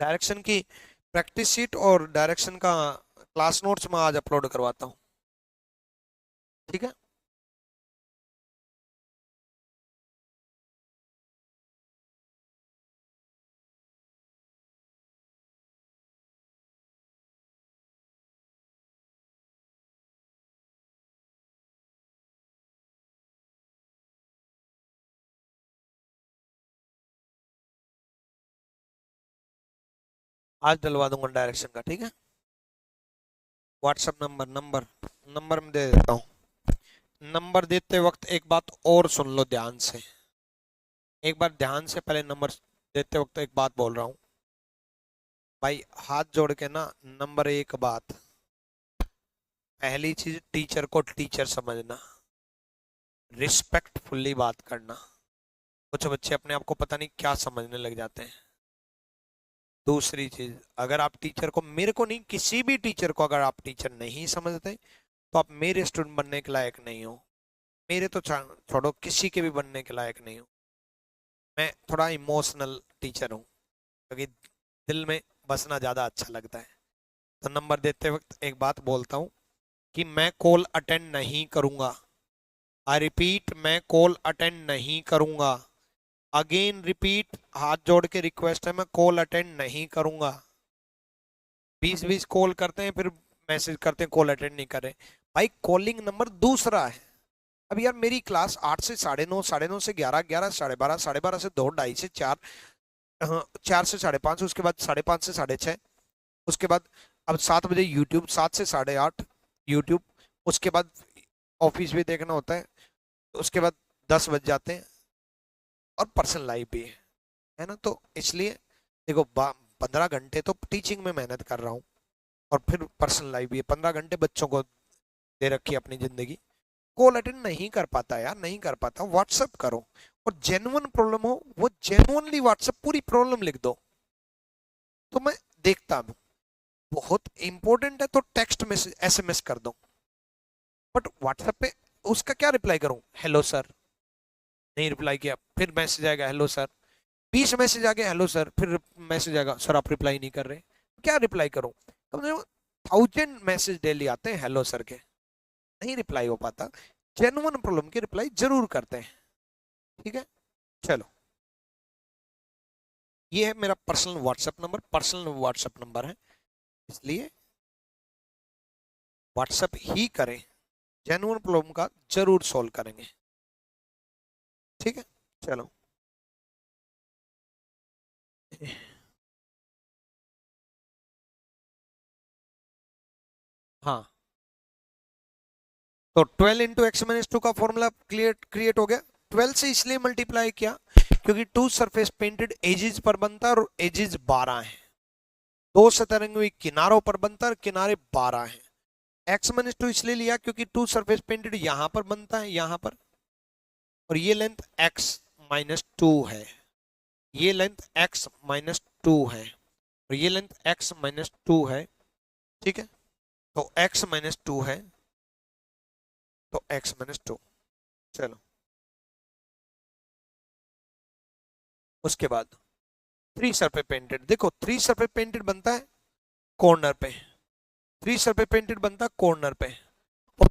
डायरेक्शन की प्रैक्टिस शीट और डायरेक्शन का क्लास नोट्स मैं आज अपलोड करवाता हूँ, ठीक है। आज डलवा दूंगा डायरेक्शन का, ठीक है। व्हाट्सएप नंबर नंबर में दे देता हूँ। नंबर देते वक्त एक बात और सुन लो ध्यान से, एक बार ध्यान से, पहले नंबर देते वक्त एक बात बोल रहा हूँ भाई, हाथ जोड़ के ना, नंबर एक बात, पहली चीज टीचर को टीचर समझना, रिस्पेक्टफुल्ली बात करना। कुछ बच्चे अपने आप को पता नहीं क्या समझने लग जाते हैं। दूसरी चीज, अगर आप टीचर को, मेरे को नहीं, किसी भी टीचर को अगर आप टीचर नहीं समझते तो आप मेरे स्टूडेंट बनने के लायक नहीं हो। मेरे तो छोड़ो, किसी के भी बनने के लायक नहीं हो। मैं थोड़ा इमोशनल टीचर हूँ, क्योंकि दिल में बसना ज्यादा अच्छा लगता है। तो नंबर देते वक्त एक बात बोलता हूँ कि मैं कॉल अटेंड नहीं करूंगा। आई रिपीट, मैं कॉल अटेंड नहीं करूंगा। अगेन रिपीट, हाथ जोड़ के रिक्वेस्ट है, मैं कॉल अटेंड नहीं करूंगा। 20-20 कॉल करते हैं, फिर मैसेज करते हैं कॉल अटेंड नहीं कर रहे। भाई कॉलिंग नंबर दूसरा है। अब यार मेरी क्लास 8 से 9:30, 9:30 से 11, 11 से 12:30, 12:30 से 2, 2:30 से 4, 4 से 5:30, उसके बाद 5:30 से 6:30, उसके बाद अब 7 बजे यूट्यूब, 7 से 8:30 यूट्यूब, उसके बाद ऑफिस भी देखना होता है, उसके बाद 10 बज जाते हैं, और पर्सनल लाइफ भी है ना। तो इसलिए देखो, 15 घंटे तो टीचिंग में मेहनत कर रहा हूँ, और फिर पर्सनल लाइफ भी है, 15 घंटे बच्चों को दे रखी है अपनी जिंदगी। कॉल अटेंड नहीं कर पाता यार, नहीं कर पाता, व्हाट्सएप करो, और जेन्युइन प्रॉब्लम हो वो जेन्युइनली व्हाट्सएप पूरी प्रॉब्लम लिख दो, तो मैं देखता हूँ। बहुत इंपॉर्टेंट है तो टेक्स्ट मैसेज, एसएमएस कर दो, बट व्हाट्सएप पे उसका क्या रिप्लाई करूं? हेलो सर, नहीं रिप्लाई किया, फिर मैसेज आएगा हेलो सर, 20 मैसेज आ गए हेलो सर, फिर मैसेज आएगा सर आप रिप्लाई नहीं कर रहे, क्या रिप्लाई करूं? कम से कम 1000 मैसेज डेली आते हैं हेलो सर के, नहीं रिप्लाई हो पाता। जेन्युइन प्रॉब्लम की रिप्लाई जरूर करते हैं, ठीक है। चलो, ये है मेरा पर्सनल व्हाट्सएप नंबर है, इसलिए व्हाट्सएप ही करें, जेन्युइन प्रॉब्लम का जरूर सॉल्व करेंगे, ठीक है। चलो, हाँ, तो 12 इंटू एक्स माइनस 2 का फॉर्मूला क्रिएट हो गया। 12 से इसलिए मल्टीप्लाई किया क्योंकि 2 सरफेस पेंटेड एजेस पर बनता है, और एजेस 12 है। 2 सतरंगी हुई किनारों पर बनता है, और किनारे 12 हैं। एक्स माइनस 2 इसलिए लिया क्योंकि 2 सरफेस पेंटेड यहां पर बनता है, यहां पर, और ये लेंथ एक्स माइनस 2 है, ये लेंथ एक्स माइनस 2 है, और ये लेंथ एक्स माइनस 2 है, ठीक है। तो एक्स माइनस 2 है, तो एक्स माइनस 2। चलो, उसके बाद 3 सरफेस पेंटेड, देखो 3 सरफेस पेंटेड बनता है कॉर्नर पे, 3 सरफेस पेंटेड बनता है कॉर्नर पे, और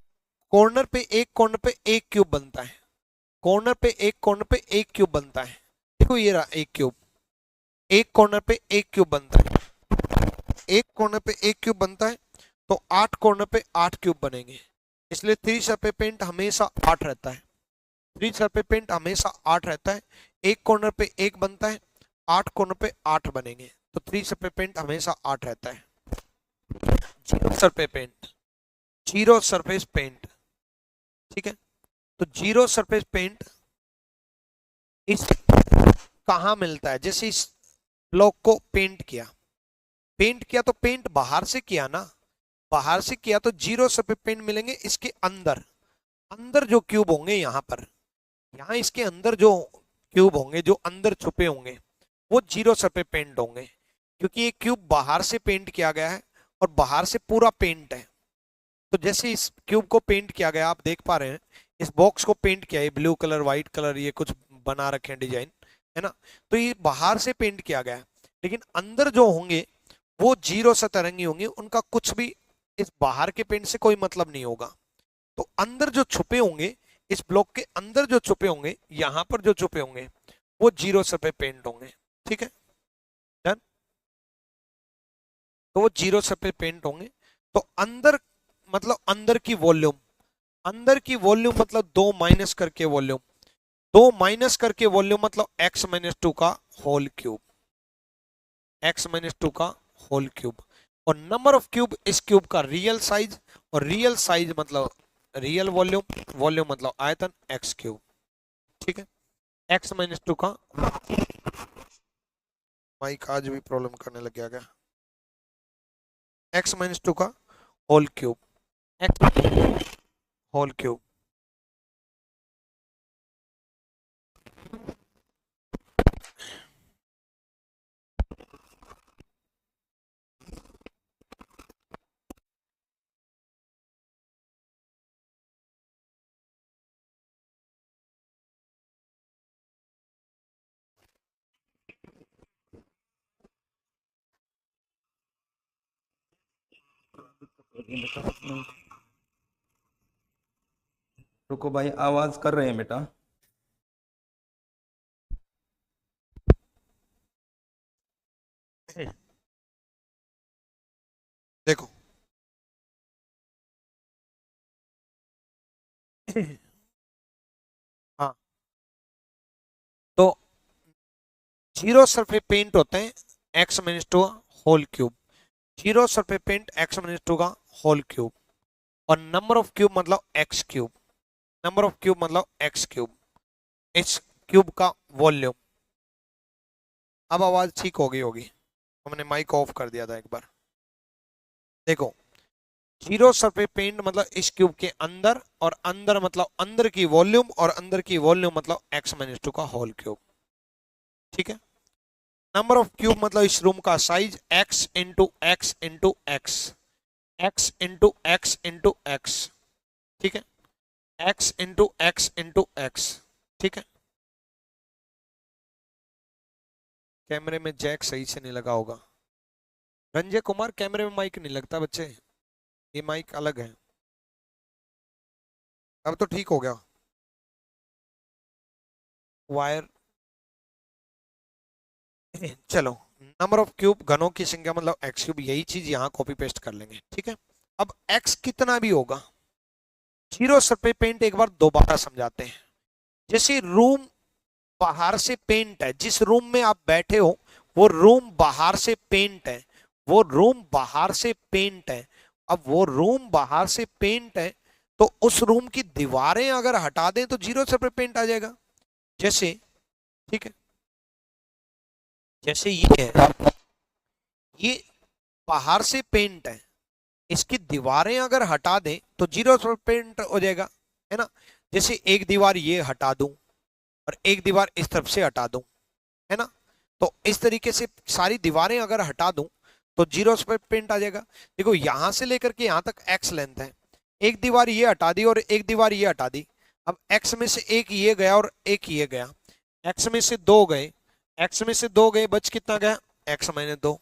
कॉर्नर पे एक क्यूब बनता है, कॉर्नर पे एक क्यूब बनता है। देखो ये रहा एक क्यूब, एक कॉर्नर पे एक क्यूब बनता है, एक कॉर्नर पे एक क्यूब बनता है, तो 8 कॉर्नर पे 8 क्यूब बनेंगे। इसलिए 3 सरफेस पेंट हमेशा 8 रहता है, 3 सरफेस पेंट हमेशा 8 रहता है। एक कॉर्नर पे एक बनता है, 8 कॉर्नर पे 8 बनेंगे, तो 3 सरफेस पेंट हमेशा 8 रहता है। Zero surface paint, zero surface paint, ठीक है। तो जीरो सरफेस पेंट इस कहाँ मिलता है? जैसे इस ब्लॉक को पेंट किया, पेंट किया तो पेंट बाहर से किया ना, बाहर से किया तो जीरो सरफेस पेंट मिलेंगे इसके अंदर, अंदर जो क्यूब होंगे यहाँ पर, यहाँ इसके अंदर जो क्यूब होंगे, जो अंदर छुपे होंगे, वो जीरो सरफेस पेंट होंगे, क्योंकि ये क्यूब बाहर से पेंट किया गया है और बाहर से पूरा पेंट है। तो जैसे इस क्यूब को पेंट किया गया, आप देख पा रहे हैं इस बॉक्स को पेंट किया है, ब्लू कलर व्हाइट कलर ये कुछ बना रखे हैं डिजाइन, है ना। तो ये बाहर से पेंट किया गया है, लेकिन अंदर जो होंगे वो जीरो सतरंगी होंगे, उनका कुछ भी इस बाहर के पेंट से कोई मतलब नहीं होगा। तो अंदर जो छुपे होंगे, इस ब्लॉक के अंदर जो छुपे होंगे, यहां पर जो छुपे होंगे, वो जीरो सरफेस पेंट होंगे, ठीक है, डन। तो वो जीरो सरफेस पेंट होंगे। तो अंदर मतलब अंदर की वॉल्यूम, अंदर की वॉल्यूम मतलब 2 माइनस करके वॉल्यूम, 2 माइनस करके वॉल्यूम मतलब x-2 का होल क्यूब, x-2 का होल क्यूब। और नंबर ऑफ क्यूब इस क्यूब का रियल साइज, और रियल साइज मतलब रियल वॉल्यूम, वॉल्यूम मतलब आयतन x क्यूब, ठीक है। x-2 का, माइक आज भी प्रॉब्लम करने लग गया क्या? x-2 का whole cube, x whole cube. रुको भाई, आवाज कर रहे हैं बेटा। देखो हाँ, तो जीरो सरफेस पेंट होते हैं x-2 whole cube, zero surface paint x-2 का होल क्यूब। और नंबर ऑफ क्यूब मतलब x cube, number of cube मतलब x क्यूब, इस क्यूब का वॉल्यूम। अब आवाज ठीक हो गई होगी, हमने माइक ऑफ कर दिया था एक बार। देखो जीरो सरफेस पेंट मतलब इस क्यूब के अंदर, और अंदर मतलब अंदर की वॉल्यूम, और अंदर की वॉल्यूम मतलब x-2 का होल क्यूब, ठीक है। नंबर ऑफ क्यूब मतलब इस रूम का size x into x into x, x into x into x, ठीक है, x into x into x, ठीक है। कैमरे में जैक सही से नहीं लगा होगा। रंजय कुमार, कैमरे में माइक नहीं लगता बच्चे, ये माइक अलग है। अब तो ठीक हो गया वायर। चलो, नंबर ऑफ क्यूब घनों की संख्या मतलब एक्स क्यूब, यही चीज यहाँ कॉपी पेस्ट कर लेंगे, ठीक है। अब एक्स कितना भी होगा, जीरो सरफेस पेंट एक बार दोबारा समझाते हैं। जैसे रूम बाहर से पेंट है, जिस रूम में आप बैठे हो वो रूम बाहर से पेंट है, वो रूम बाहर से पेंट है। अब वो रूम बाहर से पेंट है, तो उस रूम की दीवारें अगर हटा दें तो जीरो सरफेस पेंट आ जाएगा, जैसे, ठीक है। जैसे ये है, ये बाहर से पेंट है, इसकी दीवारें अगर हटा दें तो जीरो पेंट हो जाएगा, है ना। जैसे एक दीवार ये हटा दूं और एक दीवार इस तरफ से हटा दूं, है ना, तो इस तरीके से सारी दीवारें अगर हटा दूं तो जीरो पेंट आ जाएगा। देखो यहां से लेकर के यहां तक एक्स लेंथ है, एक दीवार ये हटा दी और एक दीवार ये हटा दी। अब एक्स में से एक ये गया और एक ये गया, एक्स में से दो गए, एक्स में से दो गए, बच कितना गया, x-2।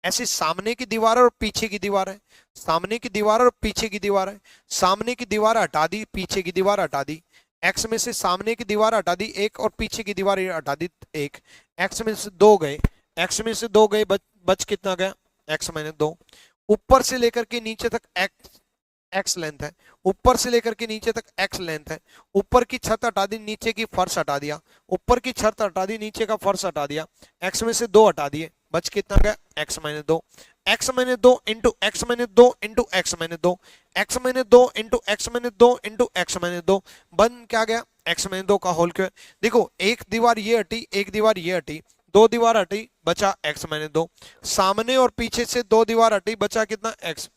ऐसे सामने की दीवार और पीछे की दीवार है, सामने की दीवार और पीछे की दीवार है, सामने की दीवार हटा दी, पीछे की दीवार हटा दी, एक्स में से सामने की दीवार हटा दी एक और पीछे की दीवार हटा दी एक, एक्स में से दो गए, एक्स में से दो गए, बच कितना गया, एक्स माइनस दो। ऊपर से लेकर के नीचे तक एक्स लेंथ है, ऊपर से लेकर के नीचे तक एक्स लेंथ है, ऊपर की छत हटा दी, नीचे की फर्श हटा दिया, ऊपर की छत हटा दी, नीचे का फर्श हटा दिया, एक्स में से दो हटा दिए, बच कितना गया, एक्स माइनस दो। एक्स माइनस दो इंटू एक्स माइनस दो इंटू एक्स माइनस दो, एक्स माइनस दो इंटू एक्स माइनस दो इंटू एक्स माइनस दो, बन क्या गया, एक्स माइनस दो का होल स्क्वायर। देखो एक दीवार ये हटी, एक दीवार ये हटी, दो दीवार हटी, बचा एक्स माइनस दो, सामने और पीछे से दो दीवार हटी, बचा कितना, एक्स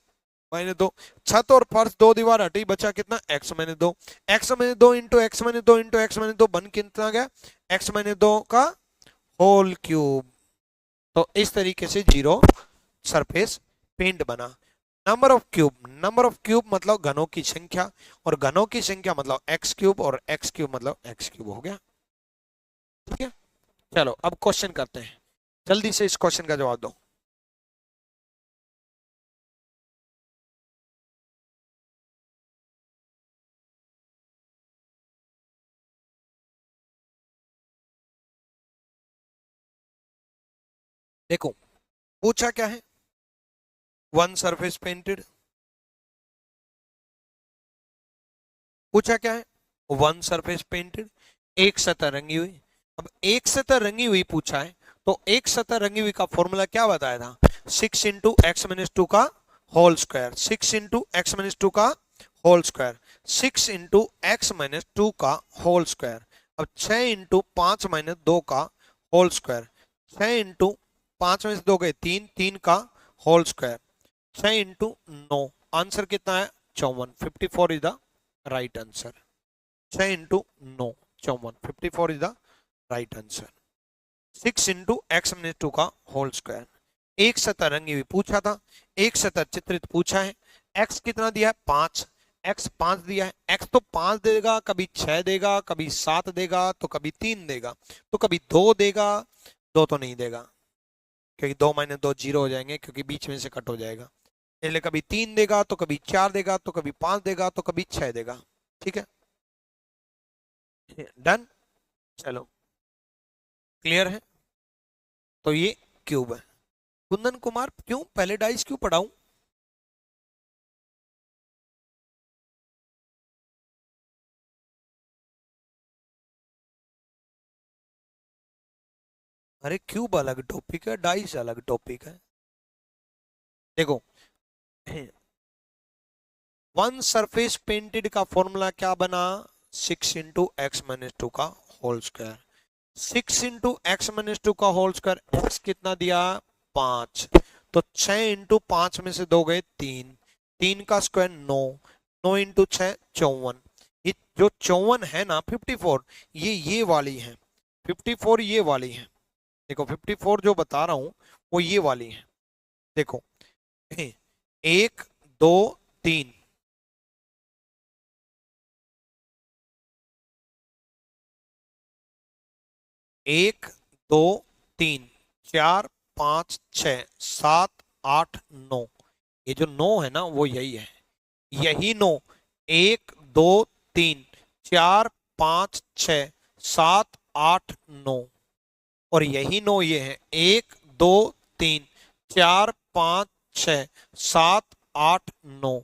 माइनस दो, छत और फर्श दो दीवार हटी, बचा कितना, एक्स माइनस दो, एक्स माइनस दो इंटू एक्स माइनस दो इंटू एक्स माइनस दो, बन कितना गया, एक्स माइनस दो का होल क्यूब। तो इस तरीके से जीरो सरफेस पेंट बना। Number of cube, number of cube मतलब घनों की संख्या, और घनों की संख्या मतलब एक्स क्यूब, और एक्स क्यूब मतलब एक्स क्यूब हो गया। ठीक है, चलो अब क्वेश्चन करते हैं, जल्दी से इस क्वेश्चन का जवाब दो। देखो पूछा क्या है, वन सरफेस पेंटेड, पूछा क्या है, वन सरफेस पेंटेड, एक सतह रंगी हुई। अब एक सतह रंगी हुई पूछा है, तो एक सतह रंगी हुई का फॉर्मूला क्या बताया था, 6 इंटू एक्स माइनस टू का whole square, 6 into x minus two का whole square, 6 into x minus two का होल स्क्वायर। अब 6 इंटू पांच माइनस दो का होल स्क्वायर, 6 इंटू पांच में से दो गए तीन, तीन का होल स्क्वायर, 6 इंटू नौ, आंसर कितना है 54, 54 is the right answer. 6 into now 54, 54 is the right answer. 6 into x minus two का होल स्क्वायर, एक सतह रंगी हुई पूछा था, एक सतह चित्रित पूछा है, एक्स कितना दिया है 5, एक्स 5 दिया है, एक्स तो 5 देगा, कभी 6 देगा, कभी 7 देगा, तो कभी 3 देगा, तो कभी 2 देगा, 2 तो नहीं देगा क्योंकि 2 माइनस 2 जीरो हो जाएंगे, क्योंकि बीच में से कट हो जाएगा, इसलिए कभी 3 देगा, तो कभी 4 देगा, तो कभी 5 देगा, तो कभी 6 देगा। ठीक है, डन, चलो क्लियर है। तो ये क्यूब है। कुंदन कुमार क्यों पहले डाइस क्यों पढ़ाऊं, अरे क्यूब अलग टॉपिक है, डाइस अलग टॉपिक है। देखो वन सरफेस पेंटेड का फॉर्मूला क्या बना, 6 इंटू एक्स माइनस टू का whole square, 6 into x minus two का होल स्क्वायर, एक्स कितना दिया 5, तो 6 इंटू पांच में से दो गए तीन, तीन का स्क्वायर 9, 9 इंटू 6 54, ये जो 54 है ना 54, ये वाली है 54, ये वाली है। देखो 54 जो बता रहा हूं वो ये वाली है। देखो 1 2 3, 1 2 3 4 5 6 7 8 9, ये जो 9 है ना वो यही है, यही 9, 1 2 3 4 5 6 7 8 9, और यही 9 ये है 1 2 3 4 5 6 7 8 9,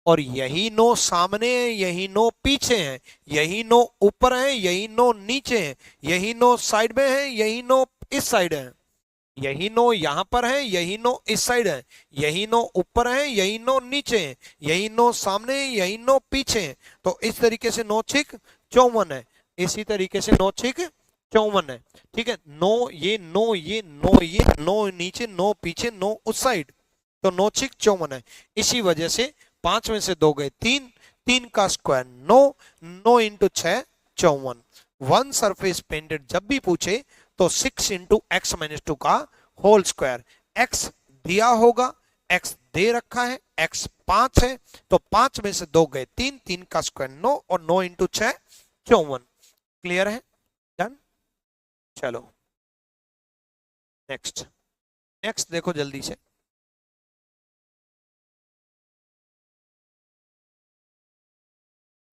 और यही 9 सामने है, यही 9 पीछे है, यही 9 ऊपर है, यही 9 नीचे है, यही 9 साइड में है, यही 9 इस साइड है, यही 9 यहां पर है, यही 9 इस साइड है, यही 9 ऊपर है, यही 9 नीचे है, यही 9 सामने है, यही 9 पीछे है। तो इस तरीके से 9 छिक 54 है, इसी तरीके से 9 छिक 54 है। ठीक है, 9 ये 9 ये 9 ये 9 नीचे 9 पीछे 9 उस साइड, तो 9 छिक 54 है। इसी वजह से 5 में से 2 गए 3, 3 का square 9, 9 into 6 54। One surface painted जब भी पूछे तो 6 इंटू एक्स माइनस टू का होल स्क्वायर, एक्स दिया होगा, एक्स दे रखा है, एक्स 5 है, तो 5 में से 2 गए 3, 3 का स्क्वायर 9, और 9 इंटू 6 54। क्लियर है, डन, चलो नेक्स्ट। नेक्स्ट देखो जल्दी से,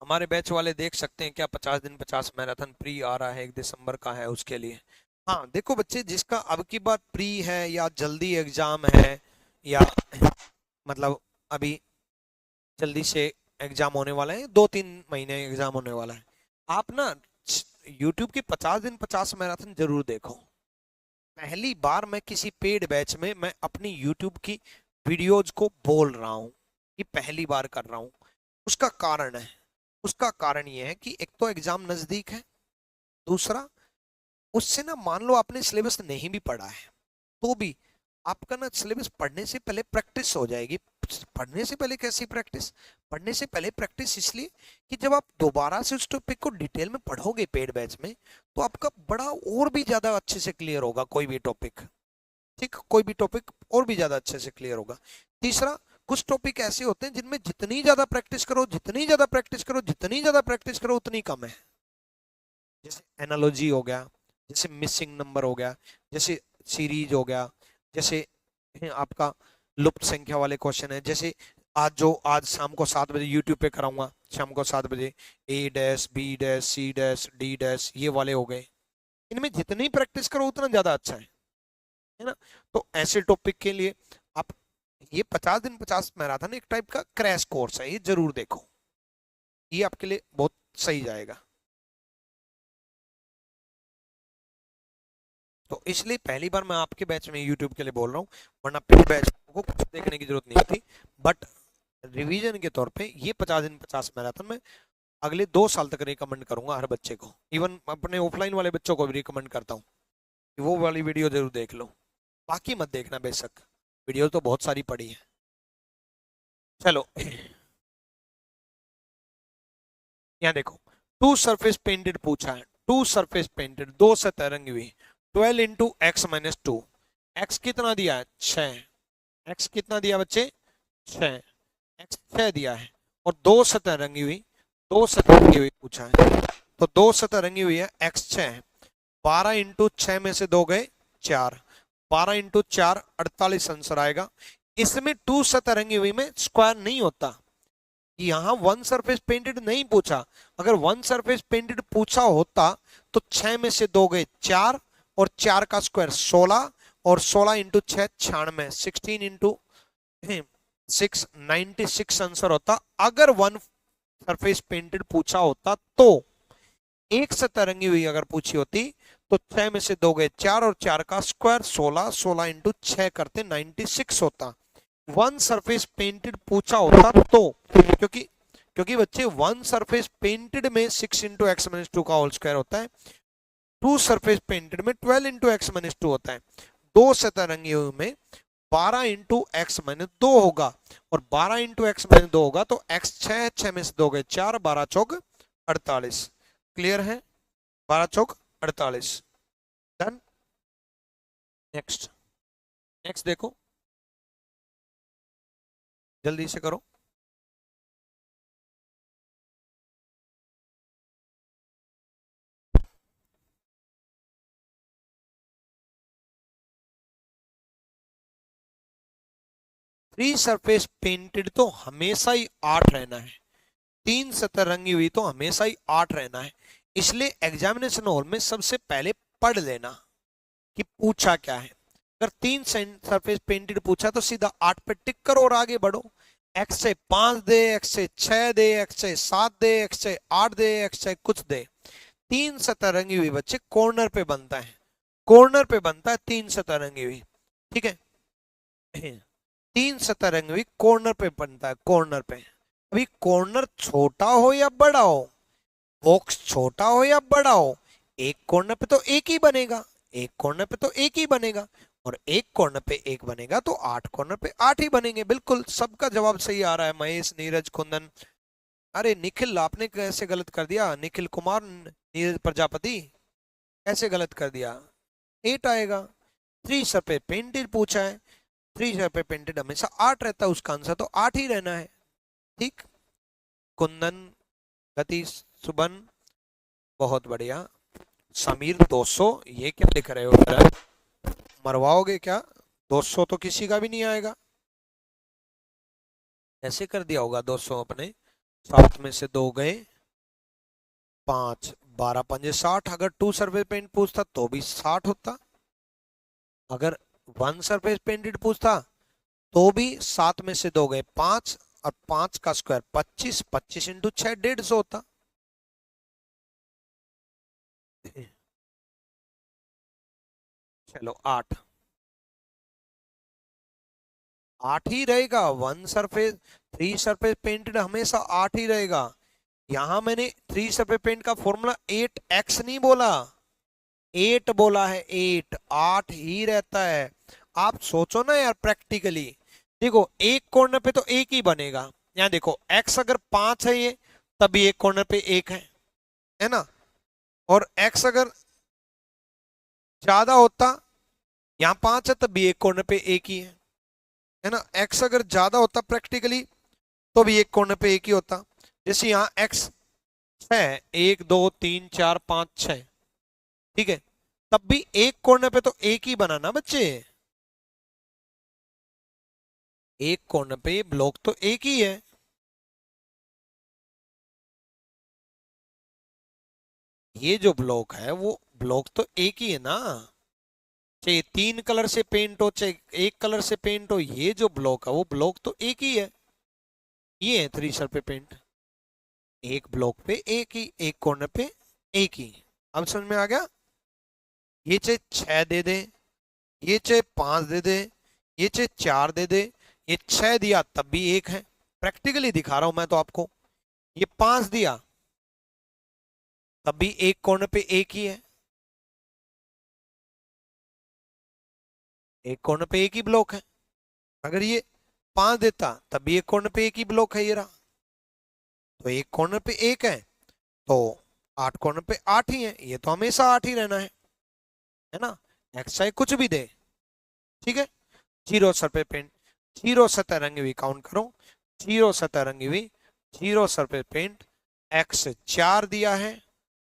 हमारे बैच वाले देख सकते हैं क्या 50 दिन 50 मैराथन प्री आ रहा है, 1 दिसंबर का है उसके लिए। हाँ देखो बच्चे, जिसका अब की बार प्री है या जल्दी एग्जाम है या मतलब अभी जल्दी से एग्जाम होने वाला है, 2-3 महीने एग्जाम होने वाला है, आप ना यूट्यूब की 50 दिन 50 मैराथन जरूर देखो। पहली बार मैं किसी पेड बैच में मैं अपनी यूट्यूब की वीडियोज को बोल रहा हूँ, ये पहली बार कर रहा हूँ। उसका कारण है, उसका कारण ये है कि एक तो एग्जाम नजदीक है, दूसरा उससे ना मान लो आपने सिलेबस नहीं भी पढ़ा है तो भी आपका ना सिलेबस पढ़ने से पहले प्रैक्टिस हो जाएगी। पढ़ने से पहले कैसी प्रैक्टिस? पढ़ने से पहले प्रैक्टिस इसलिए कि जब आप दोबारा से उस टॉपिक को डिटेल में पढ़ोगे पेड बैच में, तो आपका बड़ा और भी ज्यादा अच्छे से क्लियर होगा कोई भी टॉपिक। ठीक, कोई भी टॉपिक और भी ज्यादा अच्छे से क्लियर होगा। तीसरा, कुछ टॉपिक ऐसे होते हैं जिनमें जितनी ज्यादा प्रैक्टिस करो, जितनी ज्यादा प्रैक्टिस करो, जितनी ज्यादा प्रैक्टिस करो उतनी कम है। जैसे एनालॉजी हो गया, जैसे मिसिंग नंबर हो गया, जैसे सीरीज हो गया, जैसे आपका लुप्त संख्या वाले क्वेश्चन है, जैसे आज शाम को 7 बजे यूट्यूब पे कराऊंगा, शाम को 7 बजे, A dash B dash C dash D dash, ये वाले हो गए। इनमें जितनी प्रैक्टिस करो उतना ज्यादा अच्छा है ना। तो ऐसे टॉपिक के लिए आप ये 50 दिन 50 मैराथन एक टाइप का क्रैश कोर्स है, ये जरूर देखो, ये आपके लिए बहुत सही जाएगा। तो इसलिए पहली बार मैं आपके बैच में यूट्यूब के लिए बोल रहा हूँ, वरना पेड बैच को कुछ देखने की जरूरत नहीं होती। बट रिवीजन के तौर पे ये 50 दिन 50 मैराथन में अगले 2 साल तक रिकमेंड करूंगा हर बच्चे को, इवन अपने ऑफलाइन वाले बच्चों को भी रिकमेंड करता हूँ कि वो वाली वीडियो जरूर देख लो। बाकी मत देखना बेशक, वीडियो तो बहुत सारी पड़ी है। चलो यहाँ देखो, टू सरफेस पेंटेड पूछा है, टू सरफेस पेंटेड, दो सतह रंगी हुई, 12 into x minus to, x कितना दिया है 6, एक्स कितना दिया बच्चे 6, एक्स 6 दिया है, और दो सतह रंगी हुई, दो सतह रंगी हुई पूछा है। तो दो सतह रंगी हुई है, एक्स 6 है, 12 इंटू 6 में से 2 गए 4, 12 इंटू 4 48 आंसर आएगा। इसमें टू सतह रंगी हुई में स्क्वायर नहीं होता, यहां वन सरफेस पेंटेड नहीं पूछा। अगर वन सरफेस पेंटेड पूछा होता तो 6 में से 2 गए 4, और 4 का स्क्वायर 16, और 16 इंटू 6 96, 16 इंटू 6 96 आंसर होता। अगर वन सरफेस पेंटेड पूछा होता तो, एक सतह रंगी हुई अगर पूछी होती तो 6 में से 2 गए 4, और 4 का स्क्वायर 16, 16 इंटू 6 करते 96 होता। वन सरफेस पेंटेड पूछा होता तो, क्योंकि क्योंकि बच्चे वन सरफेस पेंटेड में 6 इंटू एक्स माइनस टू का होल स्क्वायर होता है, टू सरफेस पेंटेड में 12 इंटू एक्स माइनस टू होता है। दो सतह रंगी हुई में 12 इंटू एक्स माइनस 2 होगा, और 12 इंटू एक्स माइनस 2 होगा तो एक्स 6, 6 में से 2 गए 4, 12 चौक 48। क्लियर है? 12 चौक 48। डन। नेक्स्ट, नेक्स्ट देखो जल्दी से करो। थ्री सरफेस पेंटेड तो हमेशा ही 8 रहना है, तीन सतह रंगी हुई तो हमेशा ही 8 रहना है। इसलिए एग्जामिनेशन हॉल में सबसे पहले पढ़ लेना कि पूछा क्या है। अगर तीन सरफेस पेंटेड पूछा तो सीधा 8 पे टिक करो और आगे बढ़ो। एक्स से 5 दे, एक्स से 6 दे, एक्स से 7 दे, एक्स से 8 दे, एक्स से कुछ दे। तीन सतह रंगी हुई बच्चे कॉर्नर पे बनता है, कॉर्नर पे बनता है तीन सतह रंगी हुई। ठीक है, तीन सतह रंगी हुई कॉर्नर पे बनता है, कॉर्नर पे। अभी कॉर्नर छोटा हो या बड़ा हो, बॉक्स छोटा हो या बड़ा हो, एक कॉर्नर पे तो एक ही बनेगा, एक कॉर्नर पे तो एक ही बनेगा, और एक कॉर्नर पे एक बनेगा तो 8 कॉर्नर पे 8 ही बनेंगे। बिल्कुल सबका जवाब सही आ रहा है। महेश, नीरज, कुंदन, अरे निखिल आपने कैसे गलत कर दिया, निखिल कुमार, नीरज प्रजापति कैसे गलत कर दिया। 8 आएगा। थ्री सर पे पेंटेड पूछा है, थ्री सर पे पेंटेड हमेशा 8 रहता है, उसका आंसर तो 8 ही रहना है। ठीक, कुंदन, गति, सुबन, बहुत बढ़िया। समीर 200, ये क्या लिख रहे हो, मरवाओगे क्या? 200 तो किसी का भी नहीं आएगा। ऐसे कर दिया होगा 200 अपने, 7 में से 2 गए, 5, 12 पंजे 60। अगर 2 सरफेस पेंट पूछता तो भी 60 होता। अगर 1 सरफेस पेंटेड पूछता तो भी 7 में से 2 गए 5, और 5 का स्क्वायर 25, 25 इंटू 6 150 होता। चलो 8, 8 ही रहेगा। 1 सरफेस 3 सरफेस पेंटेड हमेशा 8 ही रहेगा। यहां मैंने 3 सरफेस पेंट का फॉर्मूला 8x नहीं बोला, 8 बोला है। 8 8 ही रहता है। आप सोचो ना यार प्रैक्टिकली, देखो एक कॉर्नर पे तो एक ही बनेगा। यहाँ देखो x अगर 5 है ये, तभी एक कॉर्नर पे एक है ना। और x अगर ज्यादा होता, यहाँ 5 है तब भी एक कॉर्नर पे एक ही है ना। x अगर ज्यादा होता प्रैक्टिकली तो भी एक कॉर्नर पे एक ही होता। जैसे यहाँ x है 1 2 3 4 5 6, ठीक है, तब भी एक कॉर्नर पे तो एक ही बना ना बच्चे। एक कॉर्नर पे ब्लॉक तो एक ही है। ये जो ब्लॉक है वो ब्लॉक तो एक ही है ना। चाहे 3 कलर से पेंट हो चाहे एक कलर से पेंट हो, ये जो ब्लॉक है वो ब्लॉक तो एक ही है। ये है 3 सरफेस पेंट, एक ब्लॉक पे एक ही, एक कॉर्नर पे एक ही। अब समझ में आ गया। ये चाहे 6 दे दे, ये चाहे 5 दे दे, ये चाहे 4 दे दे, ये 6 दिया तब भी एक है। प्रैक्टिकली दिखा रहा हूं मैं तो आपको। ये 5 दिया तब भी एक कॉर्नर पे एक ही है, एक कॉर्नर पे एक ही ब्लॉक है। अगर ये 5 देता तब भी एक कॉर्नर पे एक ही ब्लॉक है, ये रहा। तो एक कॉर्नर पे एक है तो 8 कॉर्नर पे 8 ही है, ये तो हमेशा 8 ही रहना है ना। एक्स चाहे कुछ भी दे, ठीक है। जीरो सरफेस पेंट, जीरो सतह रंगी हुई काउंट करो, जीरो सतह रंगी हुई, जीरो सरफेस पेंट। एक्स 4 दिया है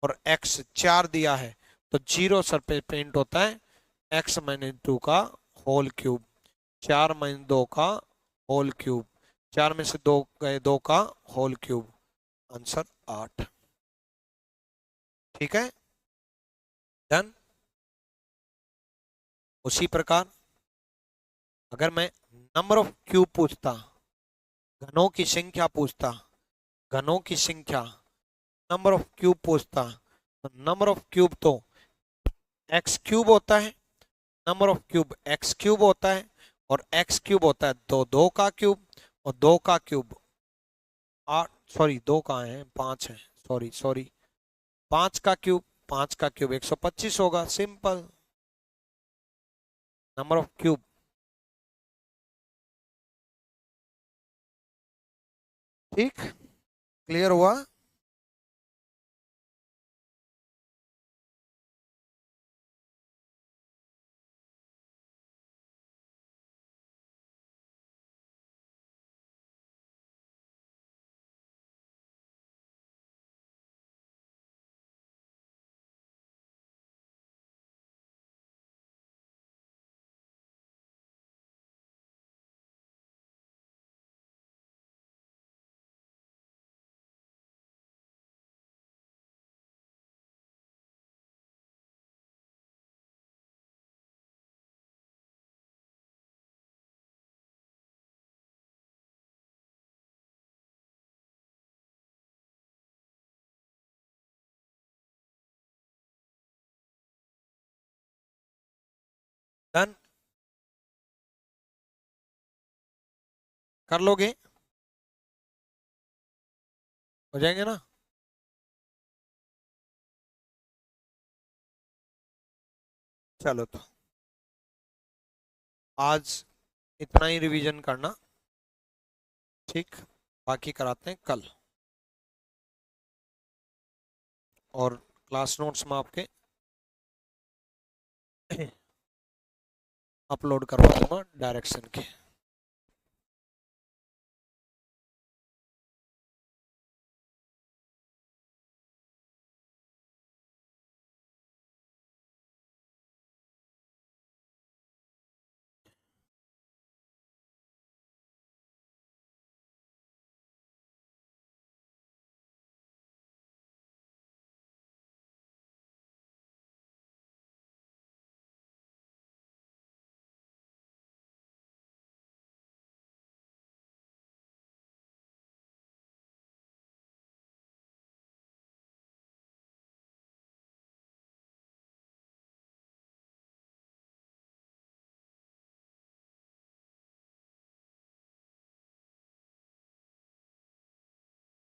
और एक्स 4 दिया है, तो जीरो सरफेस पेंट होता है एक्स माइनस 2 का होल क्यूब, 4 माइनस 2 का होल क्यूब, 4 में से 2 गए 2 का होल क्यूब। आंसर 8। ठीक है, डन। उसी प्रकार अगर मैं नंबर ऑफ क्यूब पूछता, घनों की संख्या पूछता, घनों की संख्या, नंबर ऑफ क्यूब पूछता, तो नंबर ऑफ क्यूब तो एक्स क्यूब होता है, number of cube x cube होता है, और एक्स क्यूब होता है 2 2 का क्यूब, और 2 का क्यूब 8, सॉरी 2 कहाँ है 5 है, सॉरी सॉरी 5 का क्यूब, 5 का क्यूब 125 होगा। Simple, number of cube. ठीक, क्लियर हुआ। डन, कर लोगे, हो जाएंगे ना। चलो तो आज इतना ही रिवीजन करना, ठीक, बाकी कराते हैं कल। और क्लास नोट्स में आपके अपलोड करवा दूंगा डायरेक्शन के।